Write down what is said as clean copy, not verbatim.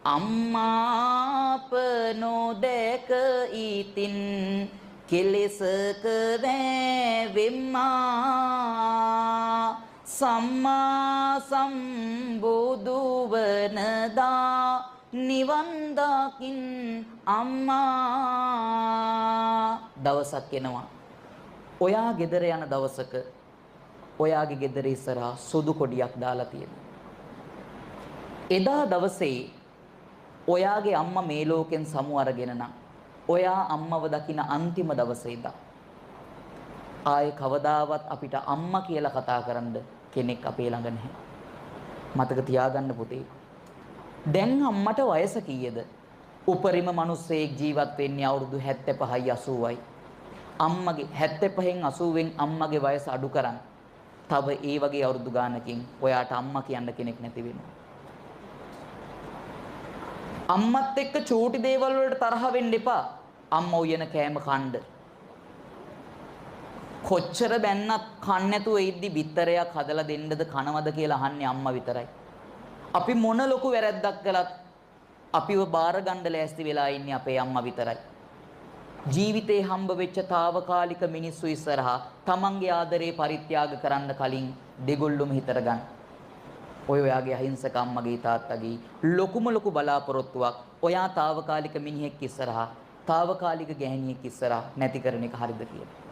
අම්මාප නොදැක ඊතින් කෙලෙසක වැවෙම්මා සම්මා සම්බුදු වනදා නිවන් දකින් අම්මා. දවසක් එනවා ඔයා ගෙදර යන දවසක ඔයාගේ ගෙදර ඉස්සරහා සුදු කොඩියක් දාලා තියෙනවා. එදා දවසේ ඔයාගේ අම්මා මේ ලෝකෙන් සමු අරගෙන නම් ඔයා අම්මව දකින අන්තිම දවසේ ඉඳන් ආයේ කවදාවත් අපිට අම්මා කියලා කතා කරන්න කෙනෙක් අපේ ළඟ නැහැ. මතක තියාගන්න පුතේ. දැන් අම්මට වයස කීයද? උපරිම මිනිස්සෙක් ජීවත් වෙන්නේ අවුරුදු 75යි 80යි. අම්මගේ 75න් 80න් අම්මගේ වයස අඩු කරන් තව ඒ වගේ අවුරුදු ගානකින් ඔයාට අම්මා කියන්න කෙනෙක් නැති වෙනවා. අම්මත් එක්ක චූටි දේවල් වලට තරහ වෙන්න එපා. අම්මා උයන කෑම කන්න. කොච්චර බැන්නත් කන්න නැතුව ඉද්දි බිත්තරයක් හදලා දෙන්නද කනවද කියලා අහන්නේ අම්මා විතරයි. අපි මොන ලොකු වැරැද්දක් කළත් අපිව බාර ගන්න ලෑස්ති වෙලා ඉන්නේ අපේ අම්මා විතරයි. ජීවිතේ හම්බ වෙච්ච తాවකාලික මිනිස්සු ඉස්සරහා තමන්ගේ ආදරේ පරිත්‍යාග කරන්න කලින් දෙගොල්ලොම හිතර ගන්න. ඔයාගේ අහිංසක අම්මගේ තාත්තගේ ලොකුම ලොකු බලාපොරොත්තුවක් ඔයා తాවකාලික මිනිහෙක් ඉස්සරහා తాවකාලික ගැහණියෙක් ඉස්සරහා නැති කරන එක හරිද කියලා.